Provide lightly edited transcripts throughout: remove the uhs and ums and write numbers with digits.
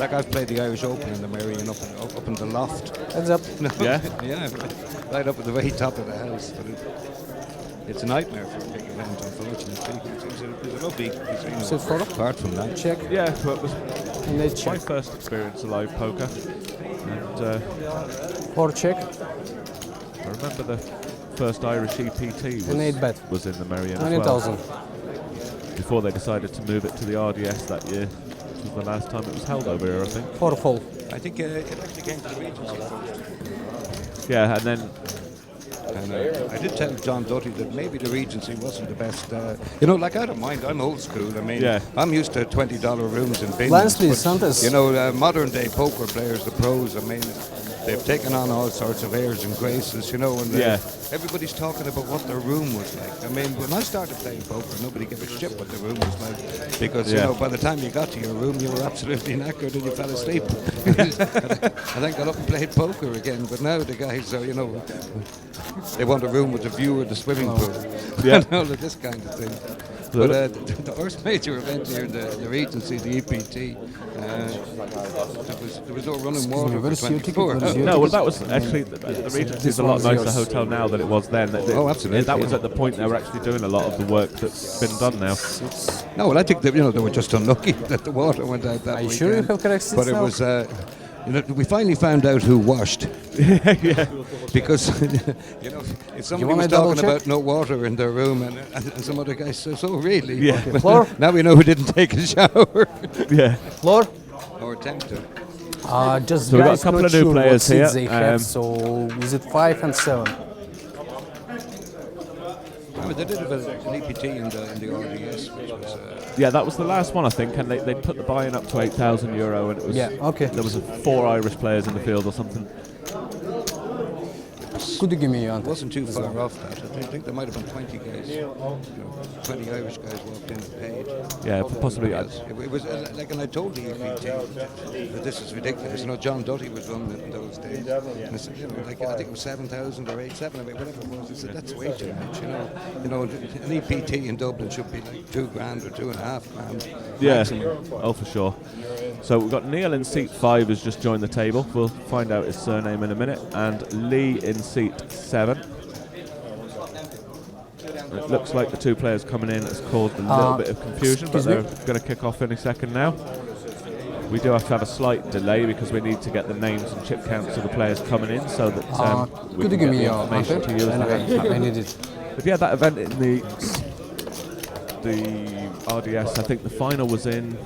like I've played the Irish Open in the Marion up in the loft. Heads up. No, Yeah? yeah, right up at the very top of the house. But it's a nightmare for a big event, unfortunately. It's a lovely casino. Sit for Apart from that. check. Yeah, but it was And they my check. first experience of live poker. And 4 check. I remember the first Irish EPT And 8 bet. was in the Marion as well. 20,000. Before they decided to move it to the RDS that year. This was the last time it was held over here, I think. 4 fold. I think it actually came to the Regency first. Yeah, and then And I did tell John Dutty that maybe the Regency wasn't the best. Like I don't mind. I'm old school. I mean, Yeah. I'm used to $20 rooms in bins. Lance, please, but, Santos. modern day poker players, the pros, I mean, they've taken on all sorts of airs and graces, and everybody's talking about what their room was like. I mean, when I started playing poker, nobody gave a shit what the room was like because, by the time you got to your room, you were absolutely knackered and you fell asleep. I then got up and played poker again, but now the guys are, they want a room with a view of the swimming pool and all of this kind of thing. But the first major event here in the Regency, the EPT, there was no running water for 24 hours. no, well, that was actually the Regency is a lot nicer hotel now than it was then. Absolutely. That was at the point they were actually doing a lot of the work that's been done now. No, well, I think that, they were just unlucky that the water went out that Are you weekend. sure you have correct seats But it now? was, we finally found out who washed. Yeah. Because, if somebody wanna was double talking check? about no water in their room and some other guy says, oh, really? Yeah. Okay, floor. Now we know who didn't take a shower. Yeah. Floor. Or attempt to. Just So we've got a guys couple not of new sure what players seats here. they have, so is it 5 and 7? They did have an EPT in the RDS, which was... Yeah, that was the last one, I think, and they put the buy-in up to €8,000, and it was okay. there was 4 Irish players in the field or something. Could you give me your It wasn't too far off that. I think there might have been 20 guys. 20 Irish guys walked in and paid. Yeah, possibly. It was and I told the EPT that this is ridiculous. John Dutty was running it in those days. And I said, I think it was 7,000 or 8,700, whatever it was. I said, that's way too much. An EPT in Dublin should be like $2,000 or $2,500. Yeah, maximum. oh for sure. So we've got Neil in seat 5 has just joined the table. We'll find out his surname in a minute. And Lee in seat 7. It looks like the 2 players coming in has caused a little bit of confusion, but they're going to kick off any second now. We do have to have a slight delay because we need to get the names and chip counts of the players coming in so that we could you can give get me the your information to you. I need it. But yeah, that event in the RDS, I think the final was in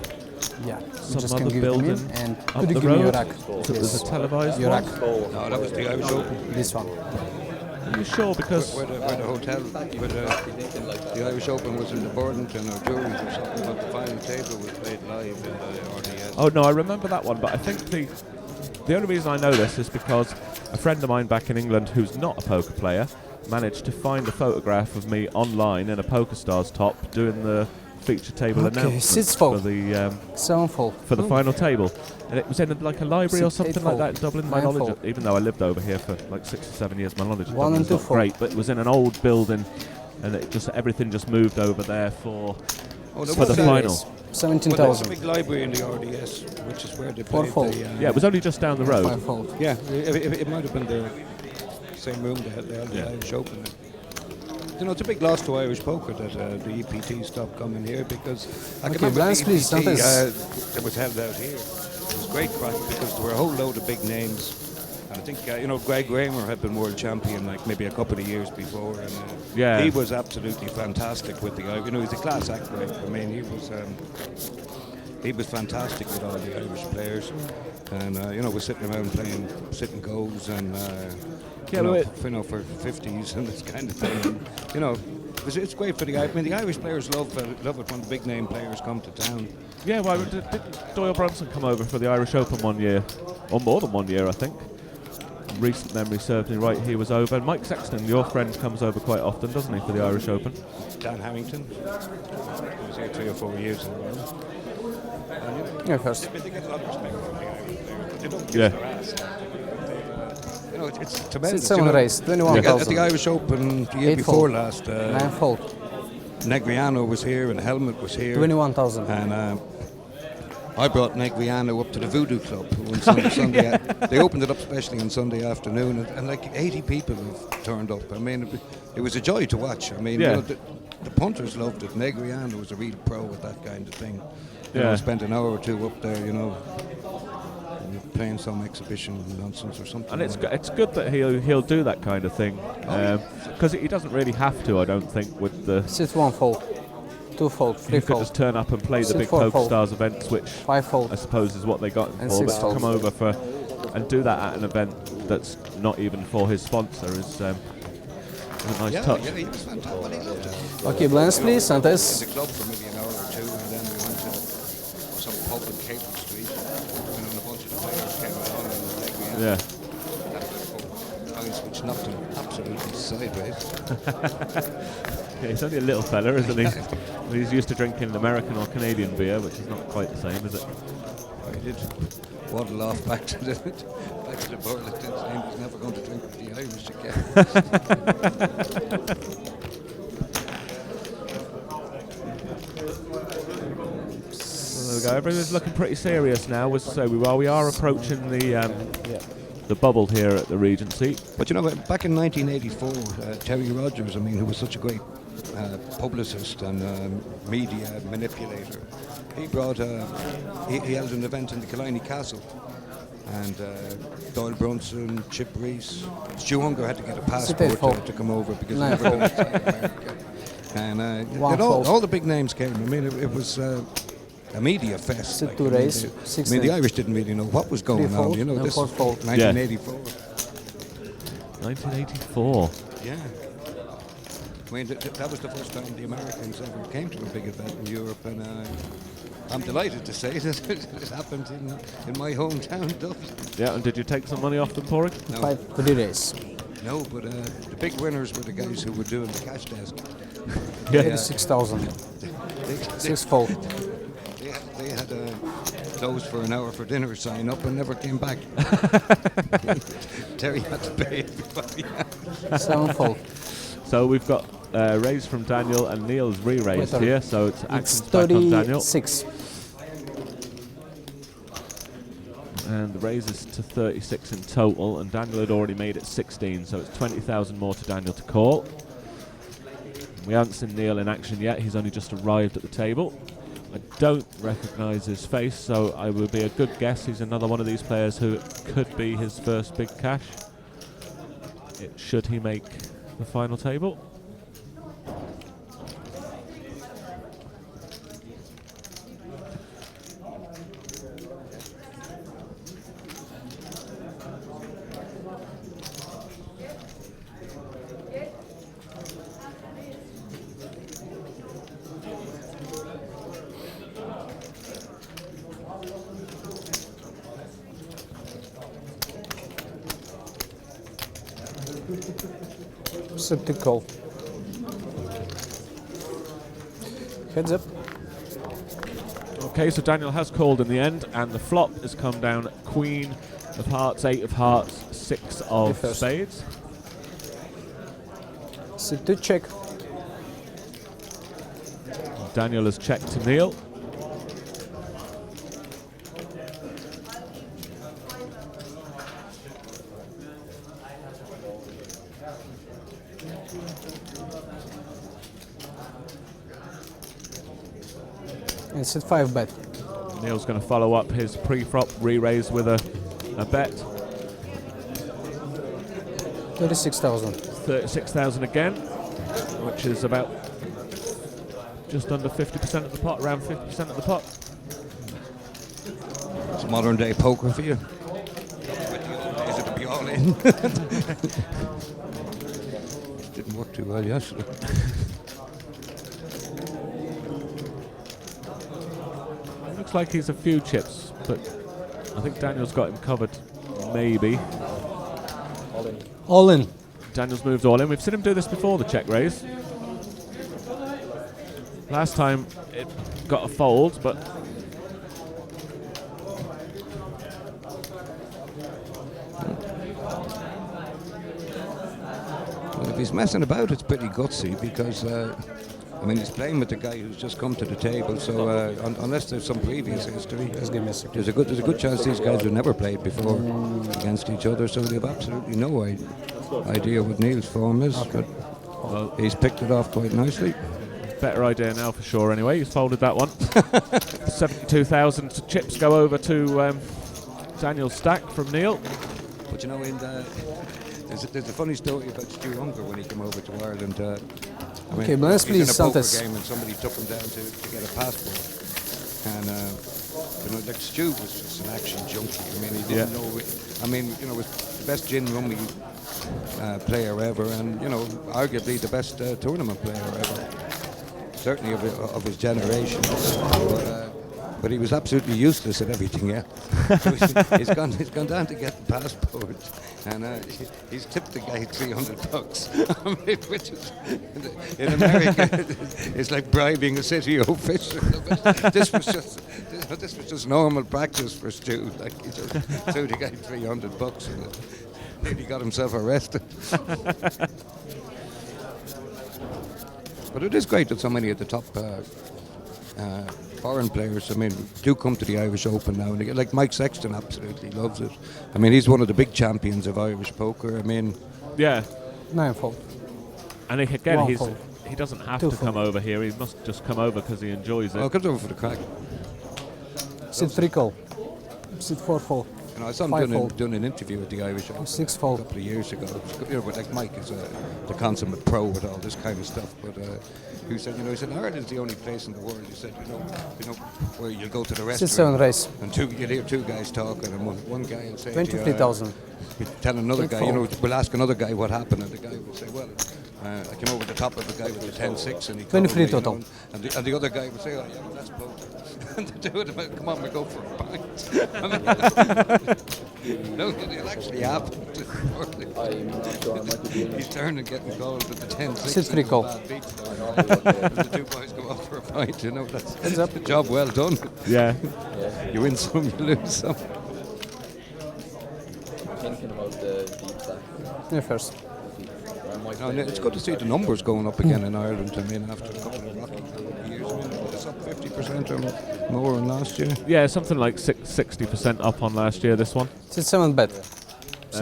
Yeah, some just other can give them in. building And up could you the give me your road. rack? So it was a televised Your one. rack. No, that was the Irish Open. This one. Are you sure? Because Where the hotel, where the Irish Open was in the Bordington or Juries or something, but the final table was played live in the RDS. oh no, I remember that one. But I think the only reason I know this is because a friend of mine back in England who's not a poker player managed to find a photograph of me online in a PokerStars top doing the feature table announcement sits for fold. the 7 fold. for the final table, and it was in like a library or Six, something eight like fold. that in Dublin. My 9 knowledge, fold. even though I lived over here for like 6 or 7 years, my knowledge of 1 and Dublin's 2 not fold. great. But it was in an old building, and everything just moved over there for the final. 17,000. Well, there's a big library in the RDS, which is where they played fold. the... Yeah, it was only just down the 5 road. fold. Yeah, it might have been the same room they had the Irish Open in. It's a big loss to Irish poker that the EPT stopped coming here because I can remember Lance, the please, EPT Santos. that was held out here. It was great crack because there were a whole load of big names. And I think, Greg Raymer had been world champion like maybe a couple of years before. And he was absolutely fantastic with the Irish. He's a class act, right? I mean, he was fantastic with all the Irish players. And, we're sitting around playing sitting goes and... for 50s and this kind of thing. And, it's great for the Irish players love it when the big name players come to town. Yeah, well, did Doyle Brunson come over for the Irish Open one year, or more than 1 year, I think? Recent memory serves me right, he was over. And Mike Sexton, your friend, comes over quite often, doesn't he, for the Irish Open? Dan Harrington. He was here 3 or 4 years in a row. Yeah, first. They get a lot of respect from the Irish players, but they don't kiss Yeah. their ass. It's tremendous. 7 race, At the 21,000. Irish Open the year 8 before fold. last, 9 fold. Negriano was here and Helmut was here. 21,000. And I brought Negriano up to the Voodoo Club on Sunday. They opened it up specially on Sunday afternoon, and like 80 people have turned up. I mean, it was a joy to watch. I mean, the punters loved it. Negriano was a real pro at that kind of thing. You know, spent an hour or two up there, playing some exhibition nonsense or something. And it's good that he'll do that kind of thing, because he doesn't really have to, I don't think, with the... 6-1 fold, 2 fold, 3 He could fold, just turn up and play the big 6-4 Poker fold. Stars events, which 5 fold. I suppose is what they got him And for, 6 but to fold. come over and do that at an event that's not even for his sponsor is a nice touch. Yeah, he was fantastic. Well, he loved it. Okay, blends please, and In this. the club for maybe an hour or two, and then we went to some pub in Capel Street, and a bunch of the players came along, and like we had guys which knocked him absolutely sideways. Yeah, he's only a little fella, isn't he? He's used to drinking American or Canadian beer, which is not quite the same, is it? I did waddle off back to the Burlington, saying he's never going to drink with the Irish again. There we go. Everything's looking pretty serious now. We are approaching the bubble here at the Regency. But you know, back in 1984, Terry Rogers, who was such a great publicist and media manipulator, he brought he held an event in the Killiney Castle, and Doyle Brunson, Chip Reese, Stu Unger had to get a passport to come over because he never been outside America. And all the big names came. It was a media fest. Sit to raise. The Irish didn't really know what was going on. You know, this was 1984. 1984. Yeah. That was the first time the Americans ever came to a big event in Europe, and I'm delighted to say that it happened in my hometown, Dublin. Yeah, and did you take some money off them for it? No. 5 3 raise. No, but the big winners were the guys who were doing the cash desk. 36,000. 6 fold. They had closed for an hour for dinner, sign up, and never came back. Terry had to pay everybody. 7 fold. So we've got raise from Daniel and Neil's re-raised here, so it's actions back on Daniel. 36. And the raise is to 36 in total, and Daniel had already made it 16, so it's 20,000 more to Daniel to call. We haven't seen Neil in action yet, he's only just arrived at the table. I don't recognise his face, so I would be a good guess he's another one of these players who could be his first big cash. Should he make the final table? Sit to call. Heads up. Okay, so Daniel has called in the end, and the flop has come down Queen of Hearts, 8 of Hearts, 6 of Spades. Sit to check. Daniel has checked to Neil. And sit 5 bet. Neil's going to follow up his pre-flop re-raise with a bet. 36,000. 36,000 again, which is about just under 50% of the pot, around 50% of the pot. It's modern day poker for you. With the old days, it'd be all in. Didn't work too well yesterday. Looks like he's a few chips, but I think Daniel's got him covered, maybe. All in. Daniel's moved all in. We've seen him do this before, the check raise. Last time it got a fold, but well, if he's messing about, it's pretty gutsy because I mean, he's playing with the guy who's just come to the table, so unless there's some previous history, Just give me a second. there's a good chance these guys have never played before against each other, so they have absolutely no idea what Neil's form is. But Well, he's picked it off quite nicely. better idea now for sure anyway. He's folded that one. 72,000 chips go over to Daniel's stack from Neil. But you know, there's a funny story about Stu Unger when he came over to Ireland. I mean, Okay, but let's he's in please, a poker Santos. game and somebody took him down to get a passport. And you know, like Stu was just an action junkie. I mean, he didn't know. I mean, you know, was the best gin rummy player ever, and you know, arguably the best tournament player ever. Certainly of his generation. But he was absolutely useless at everything, yeah. So he's gone down to get the passport, and he's tipped the guy $300. I mean, which is, in America, it's like bribing a city official. This was just normal practice for Stu. Like he just threw the guy $300, and nearly got himself arrested. But it is great that so many of the top foreign players, I mean, do come to the Irish Open now and again. Like Mike Sexton absolutely loves it. I mean, he's one of the big champions of Irish poker. I mean, Yeah. 9-fold. And again, One he fold. doesn't have Two to fold. come over here. He must just come over because he enjoys it. oh, comes over for the crack. Sit 3 call. Sit 4 fold. You know, I saw him 5 fold. doing an interview at the Irish Open 6 a fold. couple of years ago. You know, but like Mike is the consummate pro with all this kind of stuff. But he said, you know, Ireland's the only place in the world. He said, you know, where you go to the Sit 7 restaurant race. and you'll hear two guys talking, and one guy will say, 23,000. you tell another Eight guy, you know, fold. we'll ask another guy what happened, and the guy will say, well, I came over the top of the guy with the 10-6, and he 23 called me, total. you know, and the other guy would say, oh yeah, well, that's poker. And the two of them, come on, we go for a pint. I mean, no, it actually happened. He's turning and getting called with the 10-6. Sit 3 call. And the two boys go out for a pint, you know, that's up. a job well done. Yeah. You win some, you lose some. Thinking about the deep stack. Yeah, first. No, and it's good to see the numbers going up again in Ireland. I mean, after a couple of rocky years, I mean, it's up 50% or more than last year. Yeah, something like 60% up on last year, this one. Sit 7 bet.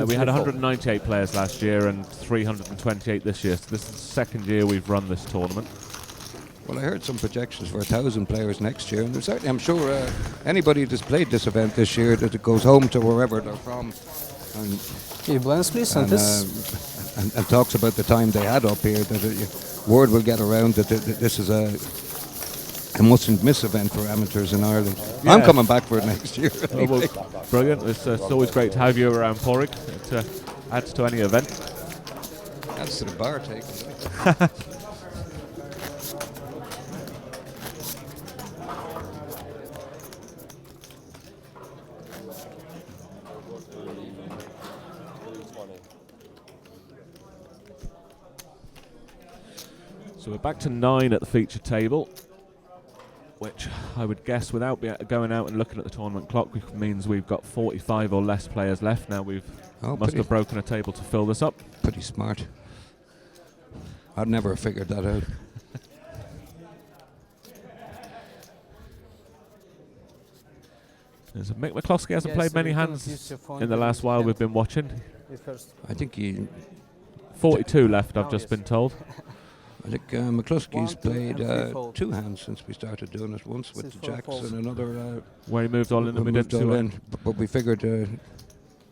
We had 198 players last year and 328 this year. So this is the second year we've run this tournament. Well, I heard some projections for 1,000 players next year, and certainly, I'm sure anybody that's played this event this year, that it goes home to wherever they're from, and Okay, balance please. and, Santos. and talks about the time they had up here, that word will get around that this is a mustn't miss event for amateurs in Ireland. Yeah. I'm coming back for it next year. Oh, well, brilliant. It's always great to have you around Porrig. It adds to any event. That's to the bar take. So we're back to 9 at the feature table, which I would guess, without going out and looking at the tournament clock, means we've got 45 or less players left. Now must pretty- have broken a table to fill this up. Pretty smart. I'd never have figured that out. Mick McCloskey hasn't Yes, played so many you cannot hands use your phone in the to last while stand. we've been watching. You first. I think 42 left, I've Oh, just yes. been told. McCluskey's 1, 2, played and 3 fold. 2 hands since we started doing it. Once with Six, the four jacks folds. and another. Where he moved all in, and we moved didn't all see in. But we figured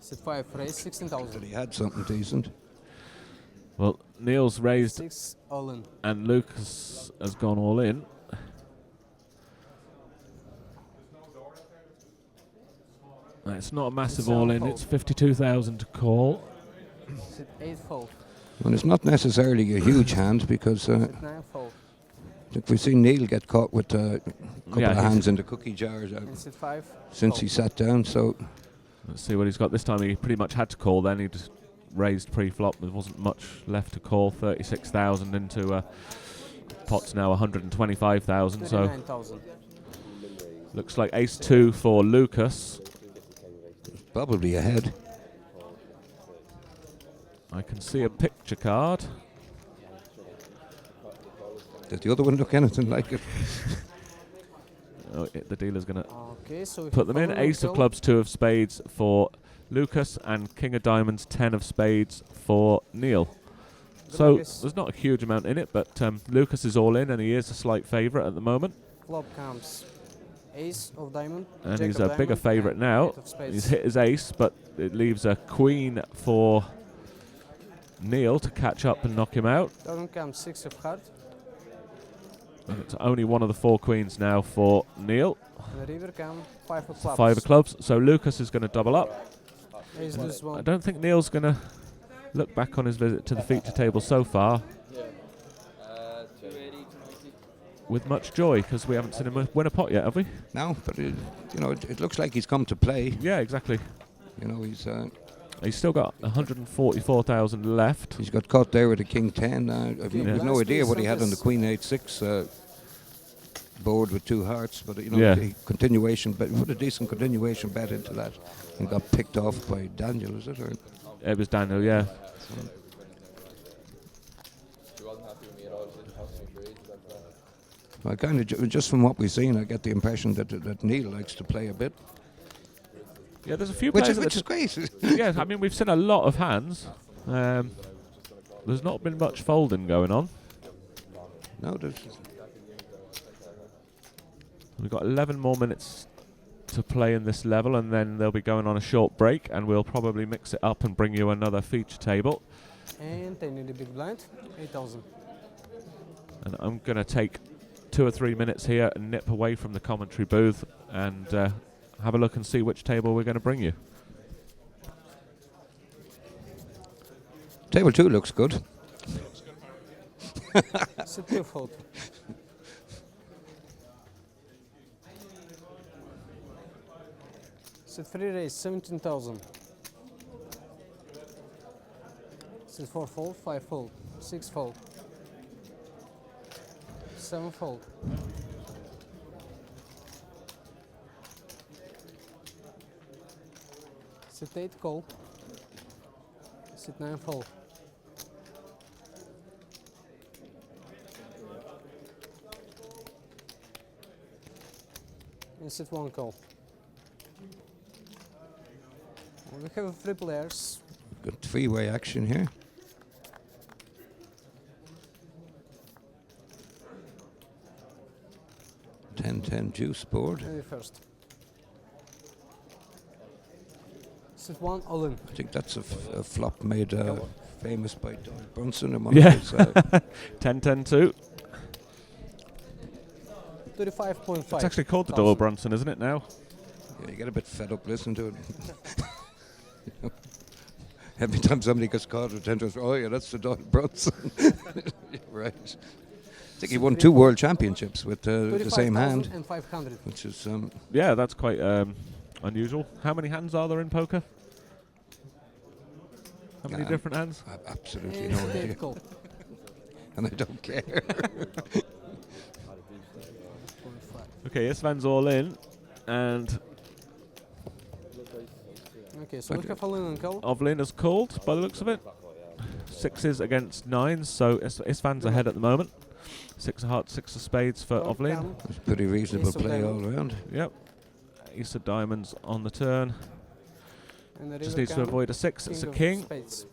Sit 5 raise. that 16,000. he had something decent. Well, Neil's raised 6 all in. and Lucas has gone all in. It's not a massive Seven all in, fold. it's 52,000 to call. Sit 8 fold. And it's not necessarily a huge hand because I Sit 9 fold. think we've seen Neil get caught with a couple Yeah, of he's- hands in the cookie jars And sit 5. since he sat down. So Let's see what he's got this time. He pretty much had to call then. He just raised pre-flop. There wasn't much left to call. 36,000 into pot's now 125,000. So 39,000. looks like ace-2 for Lucas. probably ahead. I can see a picture card. Did the other one look anything like it? Oh, the dealer's going to Okay, so if put you them in. follow Ace of uncle, clubs, 2 of spades for Lucas, and King of diamonds, 10 of spades for Neil. So Lucas. there's not a huge amount in it, but Lucas is all in, and he is a slight favourite at the moment. Flop comes ace of diamond, And jack he's of a bigger diamond, favourite and now. eight of spades. He's hit his ace, but it leaves a queen for Neil to catch up and knock him out. Turn comes six of heart, And it's only one of the 4 queens now for Neil. and the river comes five of clubs. 5 of clubs. So Lucas is going to double up. Ace deuce I one. don't think Neil's going to look back on his visit to the feature table so far 280, 290. with much joy, because we haven't seen him win a pot yet, have we? No, but it looks like he's come to play. Yeah, exactly. He's He's still got 144,000 left. he's got caught there with a king 10. I've Yeah. no Last idea piece what he of had on the this. queen 8-6 board with 2 hearts, but Yeah. the continuation bet. Put a decent continuation bet into that and got picked off by Daniel, is it? Or It was Daniel, yeah. She wasn't happy with me at all. She didn't talk to me for ages after that. I kind of just from what we've seen, I get the impression that Neil likes to play a bit, Yeah, there's a few which players. is great. Yeah, I mean, we've seen a lot of hands. There's not been much folding going on. No, We've got 11 more minutes to play in this level, and then they'll be going on a short break, and we'll probably mix it up and bring you another feature table. And they need a big blind, 8,000. And I'm going to take 2 or 3 minutes here and nip away from the commentary booth and have a look and see which table we're going to bring you. table 2 looks good. It's a 2 fold. Set 3 raise, 17,000. Set 4 fold, 5 fold, 6 fold, 7 fold. Set 8 call. Set 9 fold. And set 1 call. We have 3 players. Good 3-way action here. 10-10 juice board. Maybe first. Set 1 all in. I think that's a flop made famous by Don Brunson. Yeah. 10-10-2. 35.5. It's actually called the Doyle Brunson, isn't it now? Yeah, you get a bit fed up listening to it. Every time somebody gets caught with 10 oh yeah, that's the Doyle Brunson. Right. I think he won 2 world championships with the same hand, and 500. which is Yeah, that's quite unusual. How many hands are there in poker? How many different hands? absolutely And no set 8 idea, call. and I don't care. Okay, Isvan's all in, and Okay, so we have all in and call. Ovlin is called by the looks of it. 6s against 9s, so Isvan's ahead at the moment. 6 of hearts, 6 of spades for Flop Ovlin. cam, It's pretty reasonable Ace of play all diamond. around. Yep. Ace of diamonds on the turn. and the Just river needs to cam, avoid a 6. It's a of king. Spades.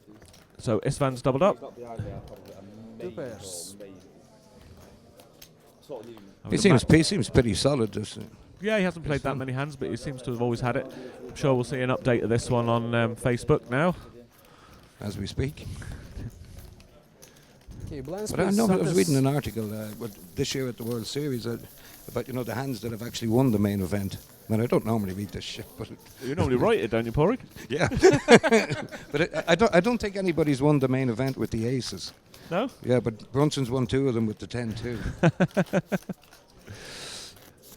So Isvan's doubled up. 2 pairs. He seems pretty solid. Yeah, he hasn't played that many hands, but he seems to have always had it. I'm sure we'll see an update of this one on Facebook now. As we speak. Okay, blind But I spades. know I was suckers. reading an article this year at the World Series about the hands that have actually won the main event. I mean, I don't normally read this shit, but You normally write it, don't you, Porrick? yeah. But I don't think anybody's won the main event with the aces. No? Yeah, but Brunson's won 2 of them with the 10-2.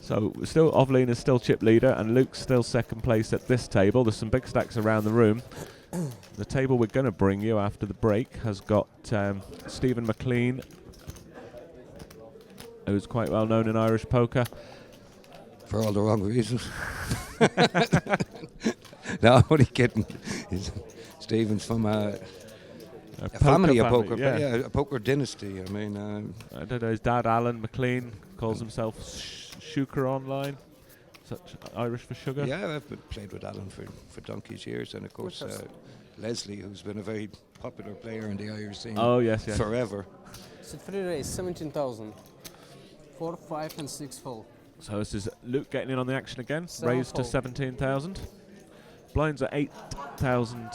So still, Ovlin is still chip leader, and Luke's still second place at this table. There's some big stacks around the room. The table we're going to bring you after the break has got Stephen McLean, who's quite well known in Irish poker. For all the wrong reasons. No, I'm only kidding. Stephen's from a family of poker. Yeah. Yeah, a poker dynasty. I mean, I don't know. His dad, Alan McLean, calls himself Shuker Online. Such Irish for sugar. yeah, I've played with Alan for donkey's years, and of course Leslie, who's been a very popular player in the Irish scene. Oh yes, yes. Forever. It's a free raise, 17,000. 4, 5, and 6 full. So this is Luke getting in on the action again. Seven Raised to full. 17,000. Blinds are 8,000.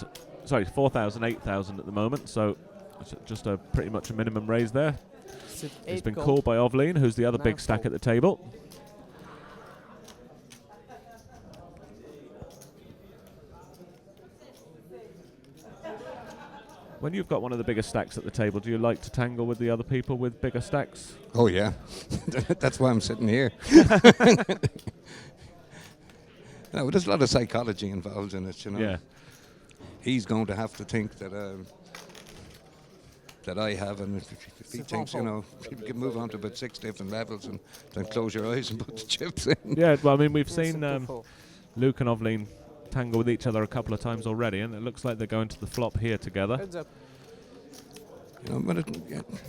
Sorry, 4,000, 8,000 at the moment. So it's just a pretty much a minimum raise there. Sit He's 8 been gold. called by Ovleen, who's the other big Nine stack full. at the table. When you've got one of the bigger stacks at the table, do you like to tangle with the other people with bigger stacks? Oh yeah, that's why I'm sitting here. No, there's a lot of psychology involved in it, you know. Yeah. He's going to have to think that that I have, and if he Sit thinks, one you know, you can move on to about 6 different levels, and then close your eyes and put the chips in. Yeah, well, I mean, we've Sit seen 2 full. Luke and Ovleen tangle with each other a couple of times already, and it looks like they're going to the flop here together. Heads up. You know, but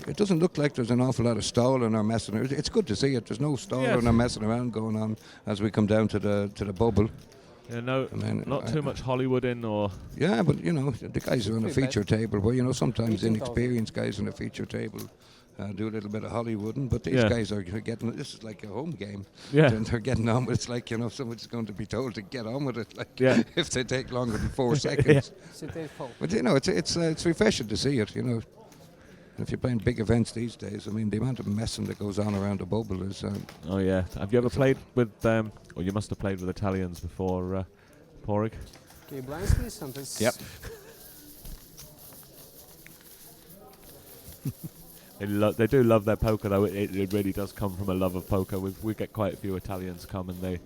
it doesn't look like there's an awful lot of stalling or messing around. It's good to see it. There's no stalling Yes. or messing around going on as we come down to the bubble. Yeah, no, I mean, not too much Hollywood in, or Yeah, but you know, the guys are on a Pretty bad. feature table, where you know sometimes 18,000. inexperienced guys on a feature table do a little bit of Hollywooding, but these Yeah. guys are getting. This is like a home game. Yeah. And they're getting on with it. It's like, you know, someone's going to be told to get on with it. Like, Yeah. if they take longer than 4 seconds. Sit 8 full. But you know, it's refreshing to see it. You know, if you're playing big events these days, I mean, the amount of messing that goes on around the bubble is. oh yeah. Have you ever played with? Or you must have played with Italians before, Porig. Okay, blinds please. And it's Yep. They do love their poker, though. It really does come from a love of poker. We get quite a few Italians come, and they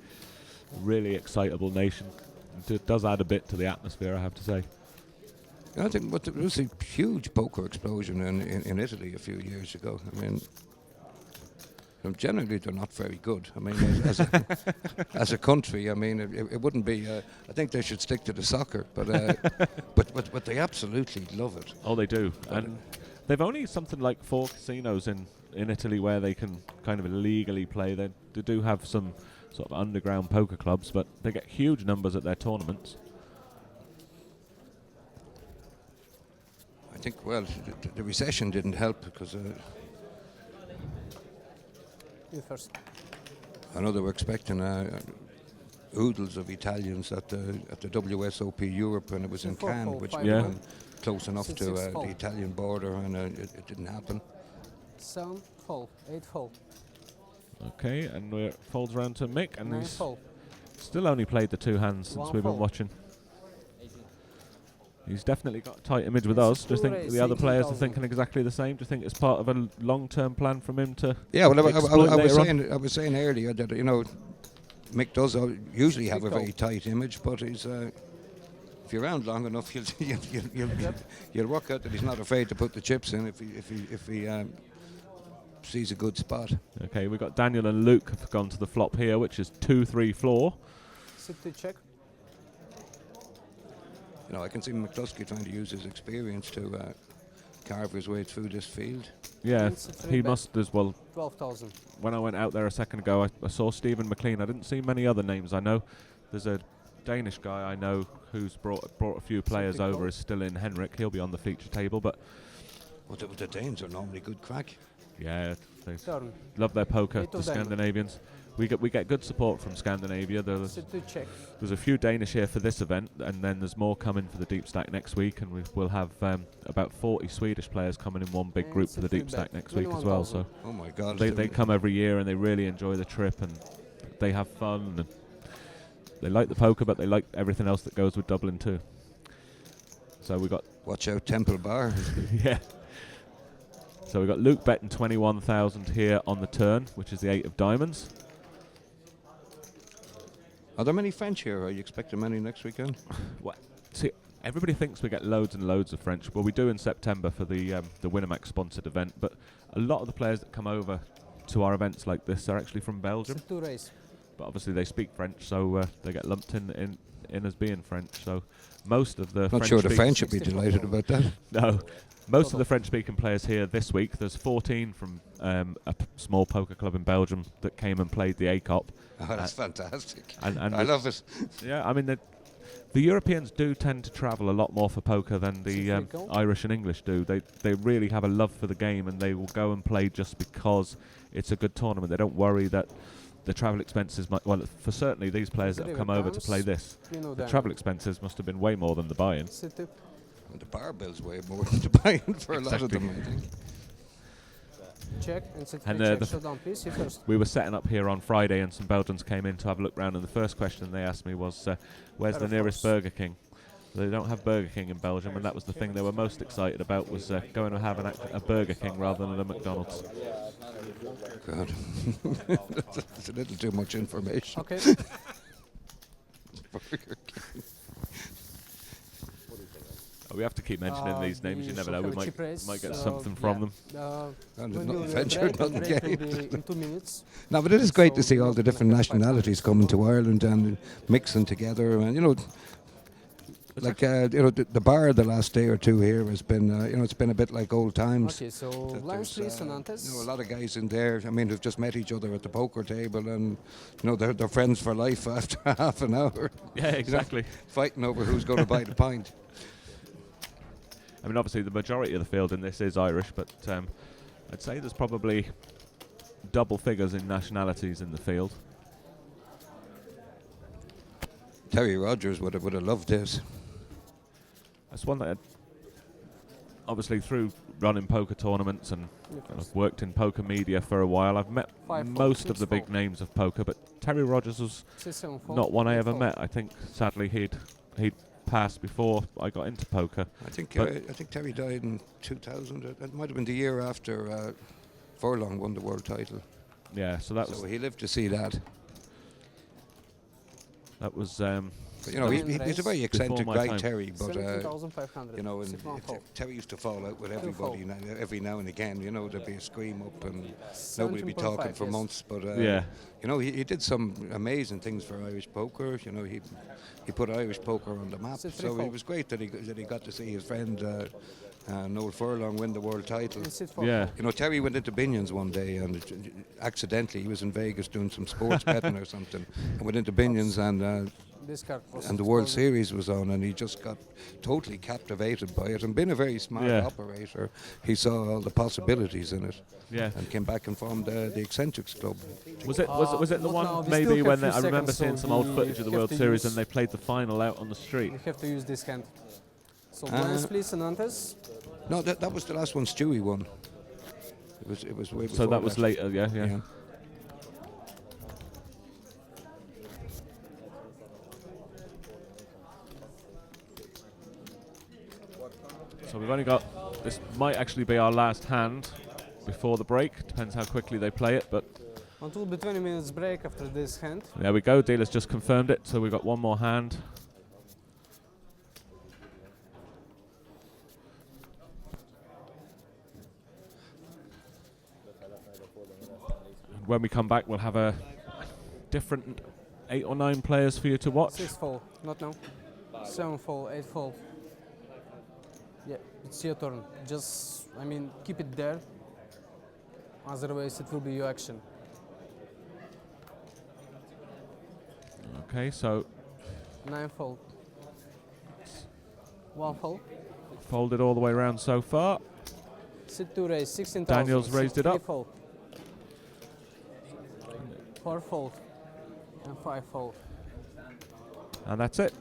really excitable nation. It does add a bit to the atmosphere, I have to say. I think there was a huge poker explosion in Italy a few years ago. I mean, generally they're not very good. I mean, as a country, I mean, it wouldn't be. I think they should stick to the soccer, but but they absolutely love it. Oh, they do. And they've only something like 4 casinos in Italy where they can kind of illegally play. They do have some sort of underground poker clubs, but they get huge numbers at their tournaments. I think, well, the recession didn't help because You first. I know they were expecting oodles of Italians at the WSOP Europe when it was in Four, Cannes, four, which five, would have Yeah. been close enough Six, to six, the four. Italian border, and it didn't happen. 7 full. 8 full. Okay, and we're folds round to Mick, and 9 he's full. still only played the 2 hands since One we've been full. watching. He's definitely got a tight image with us. Do you think Two the other players are 18,000. thinking exactly the same? Do you think it's part of a long-term plan from him to? Yeah, well, exploit later on? I was saying earlier that, you know, Mick does usually have a Big goal. very tight image, but he's if you're around long enough, you'll work out that he's not afraid to put the chips in if he sees a good spot. Okay, we've got Daniel and Luke have gone to the flop here, which is 2-3 floor. Sit to check. You know, I can see McCluskey trying to use his experience to carve his way through this field. Yeah, It's a three he bet. must as well. 12,000. When I went out there a second ago, I saw Stephen McLean. I didn't see many other names. I know there's a Danish guy I know who's brought a few players Something over. cool. Is still in Henrik. He'll be on the feature table, but Well, the Danes are normally good crack. yeah, they Turn. love their poker. Eight The of diamond. Scandinavians. We get good support from Scandinavia. There's Sit to check. a few Danish here for this event, and then there's more coming for the deep stack next week, and we'll have about 40 Swedish players coming in one big And group it's for a the free deep stack bet. next week as well. So 21,000. Oh my God! they come every year, and they really enjoy the trip, and they have fun, and they like the poker, but they like everything else that goes with Dublin too. So we got Watch out, Temple Bar. yeah. So we got Luke betting 21,000 here on the turn, which is the 8 of diamonds. Are there many French here? Are you expecting many next weekend? See, everybody thinks we get loads and loads of French. Well, we do in September for the Winamax sponsored event, but a lot of the players that come over to our events like this are actually from Belgium. Sit to raise. But obviously they speak French, so they get lumped in in as being French. So most of the Not sure the French would be delighted about that. No, most of the French-speaking players here this week. There's 14 from small poker club in Belgium that came and played the ACOP. Oh, that's fantastic. And I love it. Yeah, I mean the Europeans do tend to travel a lot more for poker than the Irish and English do. They really have a love for the game, and they will go and play just because it's a good tournament. They don't worry that the travel expenses might. Well, for certainly these players that have come over to play this, the travel expenses must have been way more than the buy-in. And the bar bill's way more than the buy-in for a lot of them, I think. Check and sit And check showdown, please. You first. we were setting up here on Friday, and some Belgians came in to have a look round, and the first question they asked me was, where's the nearest Burger King? They don't have Burger King in Belgium, and that was the thing they were most excited about, was going to have a Burger King rather than a McDonald's. God. That's a little too much information. Okay. Burger King. Oh, we have to keep mentioning these names. You never know. We might get something from them. And not ventured, not will be in 2 minutes. No, but it is great to see all the different nationalities coming to Ireland and mixing together. And like the bar the last day or two here has been, it's been a bit like old times. Okay, so blinds, please, and antes. A lot of guys in there. I mean, who've just met each other at the poker table, and they're friends for life after half an hour. Yeah, exactly. Fighting over who's going to buy the pint. I mean, obviously the majority of the field in this is Irish, but I'd say there's probably double figures in nationalities in the field. Terry Rogers would have loved this. That's one that obviously through running poker tournaments and I've worked in poker media for a while, I've met most of the big names of poker, but Terry Rogers was not one I ever met. I think sadly he'd passed before I got into poker. I think Terry died in 2000. It might have been the year after Furlong won the world title. Yeah, so he lived to see that. That was. He's a very eccentric guy, time. Terry. But Terry used to fall out with everybody every now and again. There'd be a scream up and nobody'd be talking for months. But he did some amazing things for Irish poker. He put Irish poker on the map. So it was great that he got to see his friend Noel Furlong win the world title. Yeah. Terry went into Binion's one day and accidentally he was in Vegas doing some sports betting or something, and went into Binion's and the World Series was on, and he just got totally captivated by it. And being a very smart operator, he saw all the possibilities in it. Yeah. And came back and formed the Eccentrics Club. Was it the one maybe when I remember seeing some old footage of the World Series and they played the final out on the street? You have to use this hand. So blinds, please, and antes. No, that was the last one Stewie won. It was way before. So that was later, yeah. So we've only got, this might actually be our last hand before the break, depends how quickly they play it, but... It will be 20 minutes break after this hand. There we go, dealer's just confirmed it, so we've got one more hand. And when we come back, we'll have a different 8 or 9 players for you to watch. 6 fall, not now. 7 fall, 8 fall. Yeah, it's your turn. Just, keep it there. Otherwise, it will be your action. Okay, so 9 fold. 1 fold. Folded all the way around so far. Sit to raise 16,000. Daniel's raised it up. 4 fold. And 5 fold. And that's it.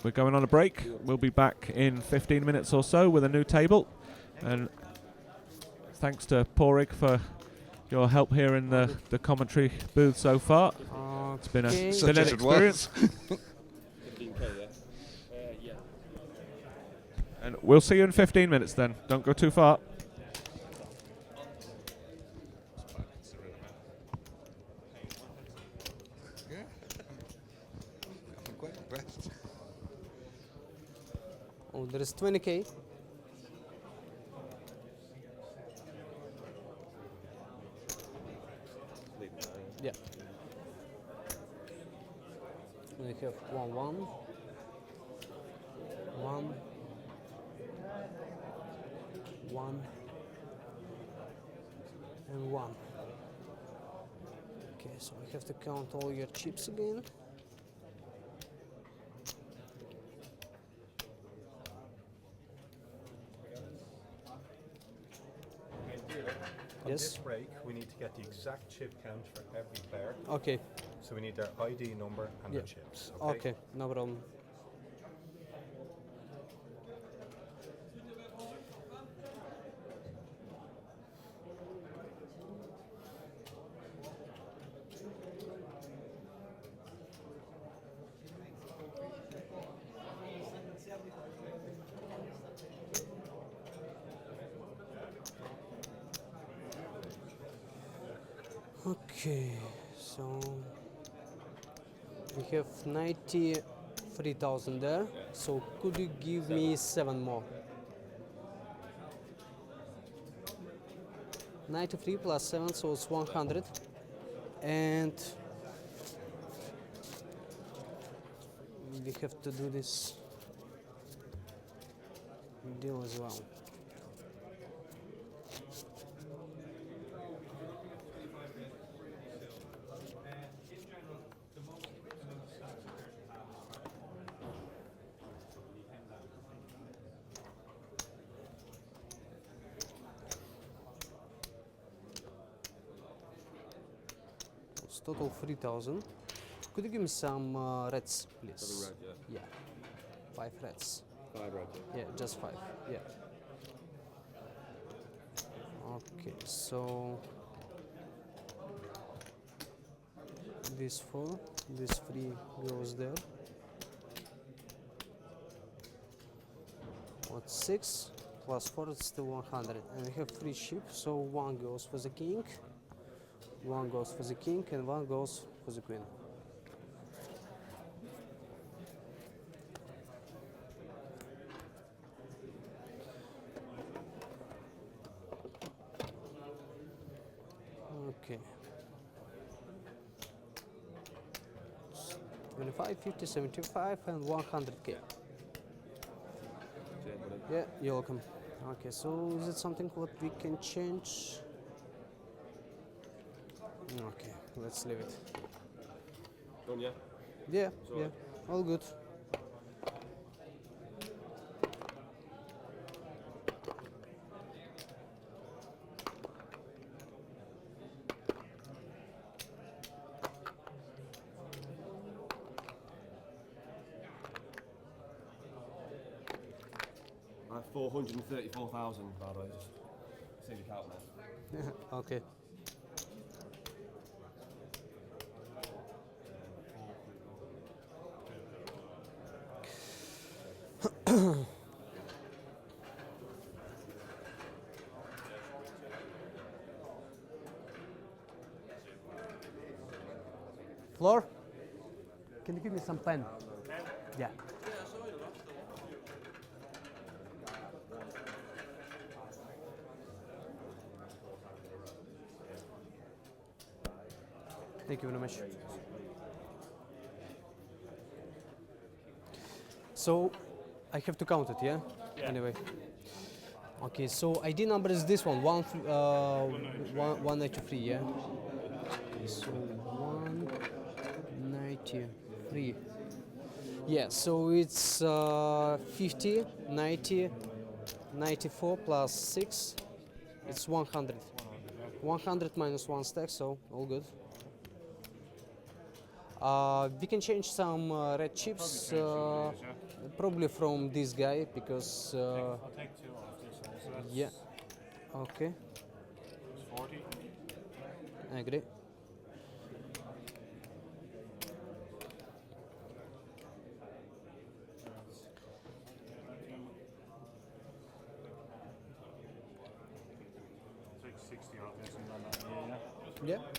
We're going on a break. We'll be back in 15 minutes or so with a new table. And thanks to Porig for your help here in the commentary booth so far. It's been an experience. And we'll see you in 15 minutes then. Don't go too far. I'm quite impressed. Oh, there is 20K. Yeah. We have 1, 1, 1, 1, and 1. Okay, so I have to count all your chips again. On Yes. this break, we need to get the exact chip count for every player. Okay, So we need their ID number and Yeah. their chips. okay, no problem. Okay, so we have 93,000 there. So could you give me 7 more? 93 plus 7, so it's 100. And we have to do this deal as well. It's total 3,000. Could you give me some reds, please? Red, yeah. Yeah, 5 reds. 5 red. Yeah, just 5. Yeah. Okay, so this 4, this 3 goes there. What 6 plus 4 is still 100, and we have 3 sheep, so 1 goes for the king, 1 goes for the king, and 1 goes for the queen. Okay. 25, 50, 75, and 100k. Yeah, you're welcome. Okay, so is it something what we can change? Okay, let's leave it. Done, yeah? Yeah, yeah, all good. I have 434,000, by the way. Just see the count there. Okay. Floor, can you give me some pen? Yeah. Thank you very much. So, I have to count it, yeah? Anyway. Okay, so ID number is this one, 193, yeah? Okay, so 193. Yeah, so it's 50, 90, 94 plus 6, it's 100. 100 minus 1 stack, so all good. We can change some red chips, probably from this guy, because I'll take 2 off this one. So that's yeah, okay, 40. I agree. Take 60 off this and run that here, Yeah, yeah? 40.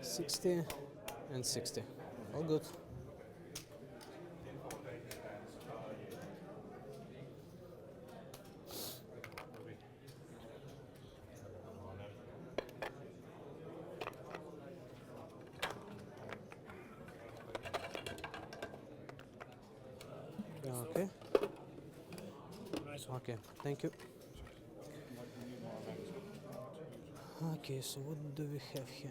60 and 60, all good. Okay, thank you. Okay, so what do we have here?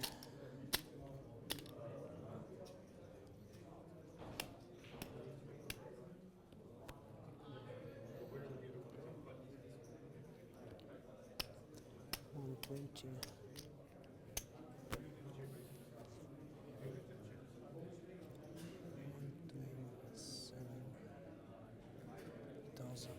$120. $127,000.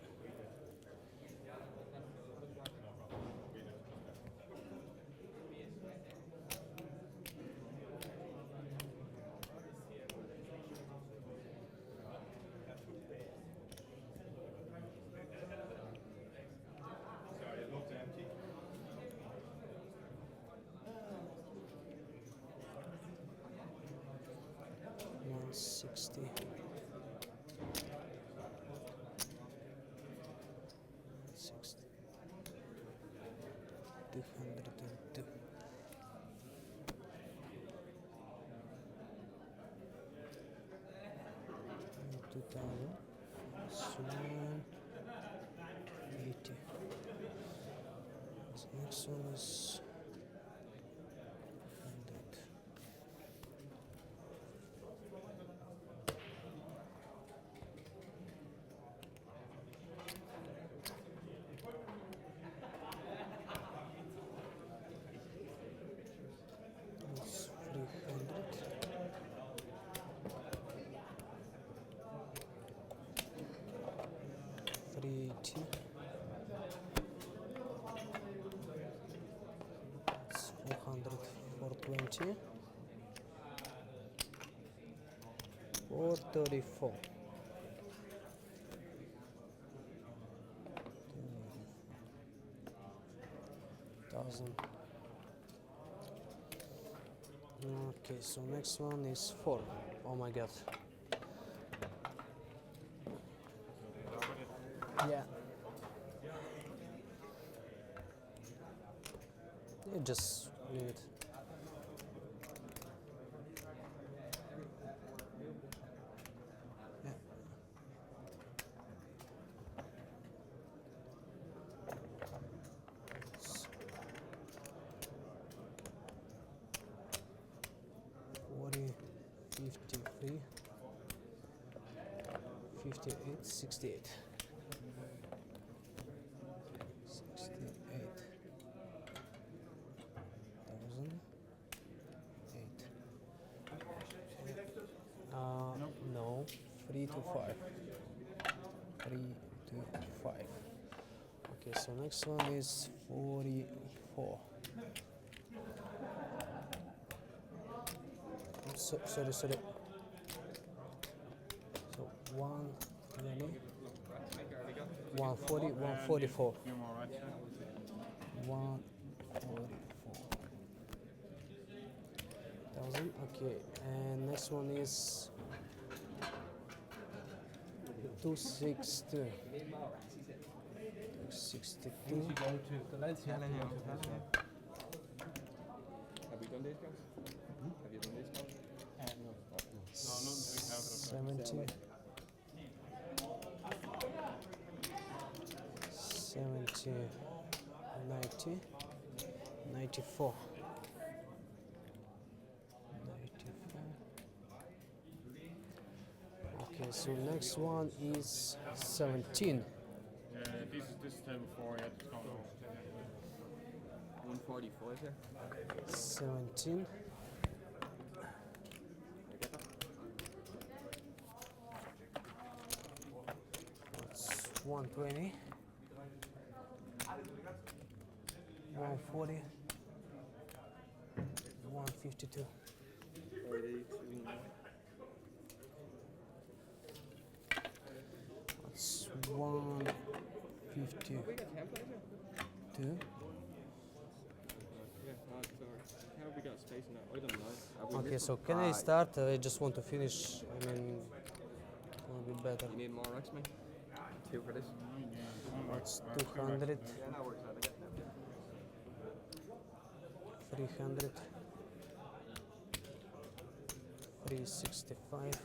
Sorry, it looked empty. 160. 60. 202. 2000. Suman 80. So next one is 100. That's 300. 380. It's 400, 420. 434. 1,000. Okay, so next one is 4. Oh my god. Yeah. Yeah, just leave it. Yeah. S- 40, 53, 58, 68. 68,008. No, 3 to 5. 3 to 5. Okay, so next one is 44. Oh, sorry. So 120, 140, 144. 144,000. Okay, and next one is 262. 262. Have we done these guys? Have you done these guys? 70. 70, 90, 94. 94. Okay, so next one is 17. This is time before, yeah, it's gone over. 145 here. 17. That's 120. 140. 152. That's 152. How have we got space in that? I don't know. Okay, so can I start? I just want to finish. I mean, a little bit better. You need more rocks, mate? 2 for this? That's 200. 300. 365. 400.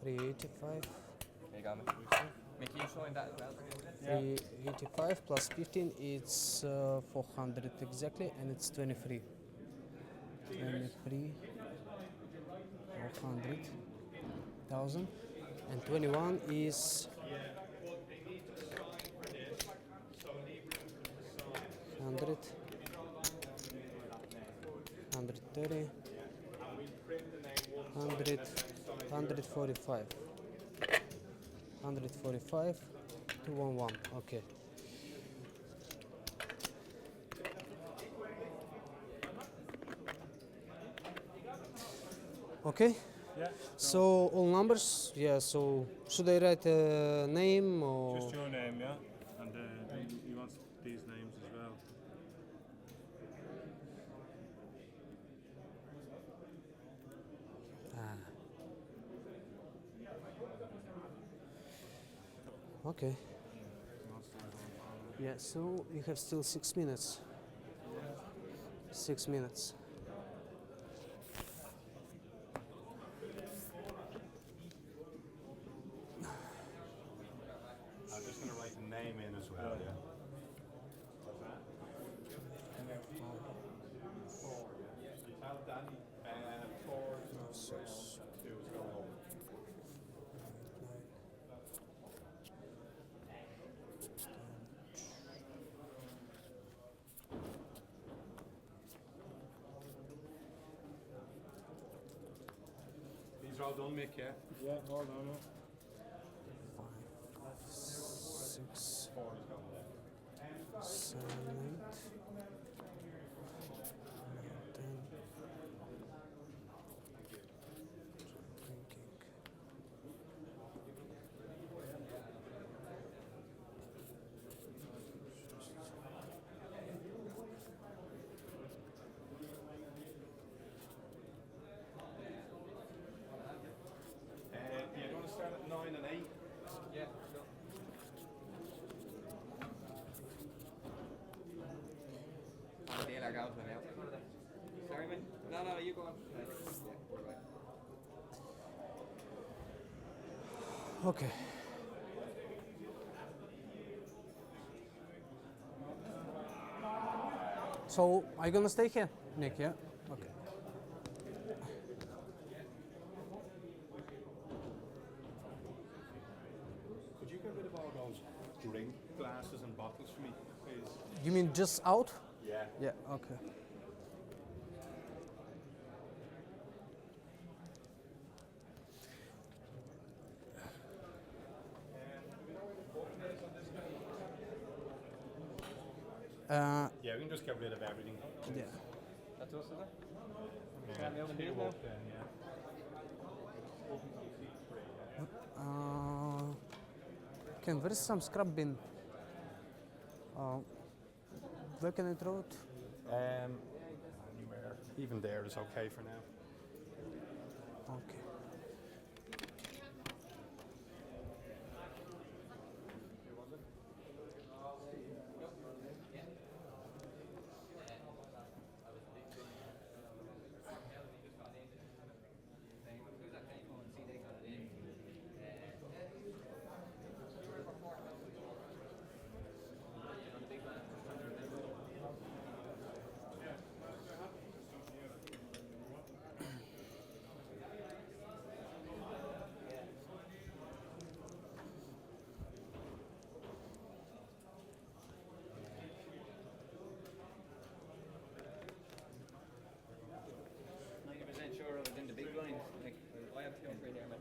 385. You got me. Mickey, you showing that as well? 385 plus 15, it's 400 exactly, and it's 23. 23, 400,000, and 21 is 100, 130, 100, 145. 145, 211, okay. Okay. Yeah. So all numbers, yeah. So should I write a name or? Just your name, yeah? And he wants these names as well. Okay. Yeah. So we have still 6 minutes. 6 minutes. I'm just going to write the name in as well, yeah. Tell Danny, 4 is going over. These are all done, Mick, yeah? Yeah, hold on. 6, 4 is going over. 7, 8, 10. Drinking. You're going to start at 9 and 8. Yeah, sure. Deal our goals now. Sorry, man. No, you go on. Yeah, we're right. Okay. So are you gonna stay here, Nick? Yeah. Okay. Could you get rid of all those drink glasses and bottles for me, please? You mean just out? Yeah. Yeah. Okay. Yeah, we can just get rid of everything. Yeah. That's us, isn't it? Yeah. Me over here You now. up then, yeah. Ken, where is some scrap bin? Where can I throw it? Anywhere. Even there is okay for now. Okay. Sure, other than the big blinds. Like, I have to go through there, man.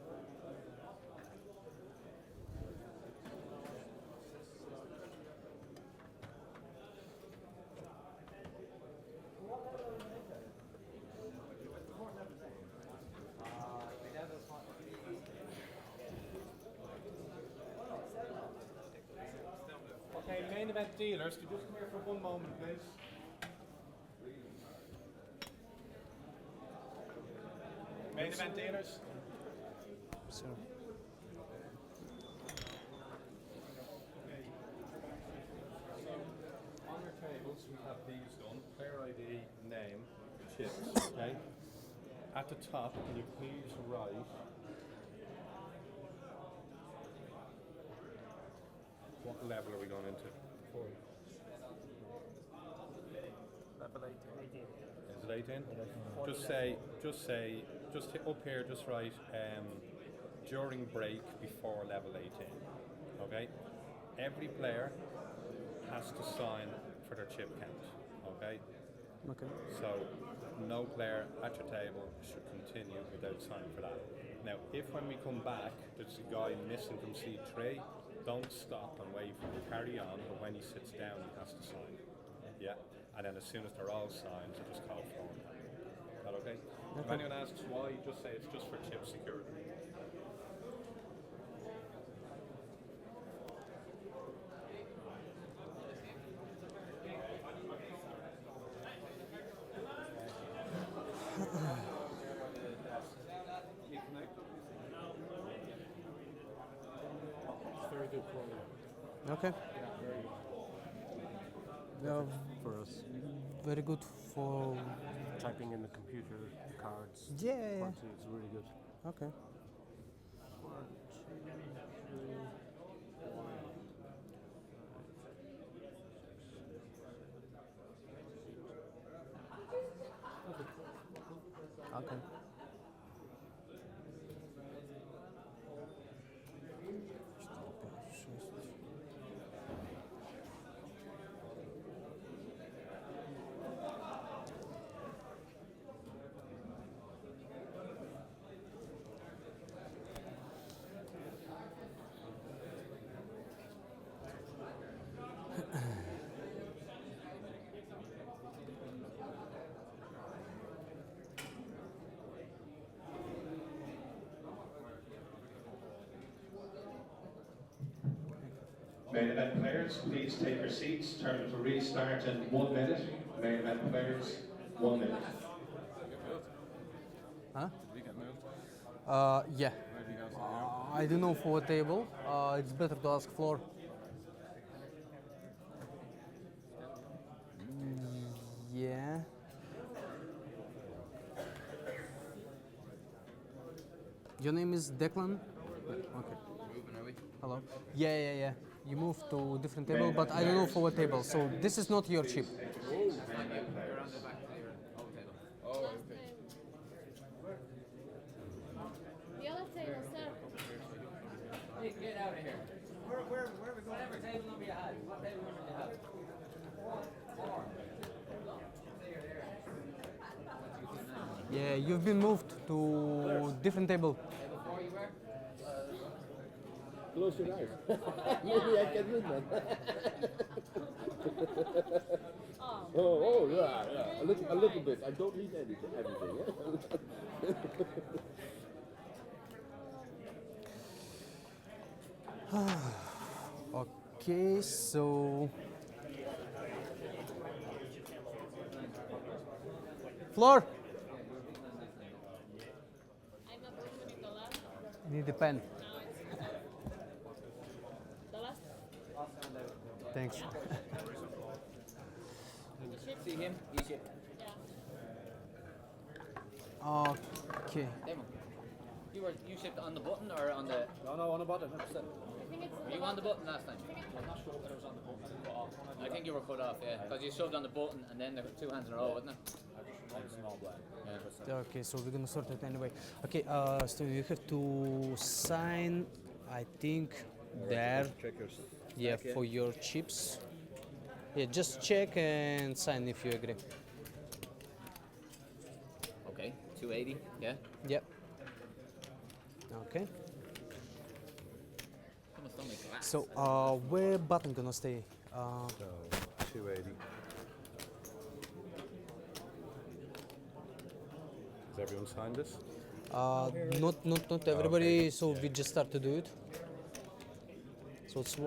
Okay, main event dealers, could you just come here for one moment, please? Main event dealers. So. On your tables, we have these done. Player ID, name, chips, okay? At the top, can you please write What level are we going into? Level 18. Is it 18? Just hit up here, just write during break before level 18. Okay? Every player has to sign for their chip count. Okay? Okay. So no player at your table should continue without signing for that. Now, if when we come back, there's a guy missing from seat 3, don't stop and wait for him. Carry on, but when he sits down, he has to sign. Yeah? And then as soon as they're all signed, you just call for him. Is that okay? If anyone asks why, just say it's just for chip security. It's very good quality. Okay. Yeah, For us, very good for. typing in the computer, cards. Yeah. It's really good. Okay. Okay. Main event players, please take your seats. Tournament will restart in 1 minute. Main event players, 1 minute. Huh? Did we get moved? Yeah. Where did you go to? I don't know for a table. It's better to ask floor. Yeah. Your name is Declan? Yeah, okay. Moving, are we? Hello. Yeah. You moved to different table, but I don't know for what table. So this is not your chip. You're on the back of your old table. Oh, okay. The other table, sir. Hey, get out of here. Where are we going? Whatever table number you had. What table number do you have? Four. Yeah, you've been moved to different table. Table 4 you were? Close your eyes. Maybe I can read that. Oh, yeah. A little bit. I don't need everything. Okay, so floor. I'm not opening the last. Need a pen. Now it's the last. Thanks. See him? He should. Yeah. Okay. Demo. You shipped on the button or on the? No, on about it. 100%. I think it's Were you on the button last time? I'm not sure whether it was on the button. I cut off. I think you were cut off, yeah. Because you shoved on the button and then the 2 hands in a row, wasn't it? Okay, so we're gonna sort it anyway. Okay, so you have to sign, I think, there. Yeah, for your chips. Yeah, just check and sign if you agree. Okay, 280, yeah. Yep. Okay. Someone's done my glass. So, where button gonna stay? 280. Has everyone signed this? Not everybody. So we just start to do it. So it's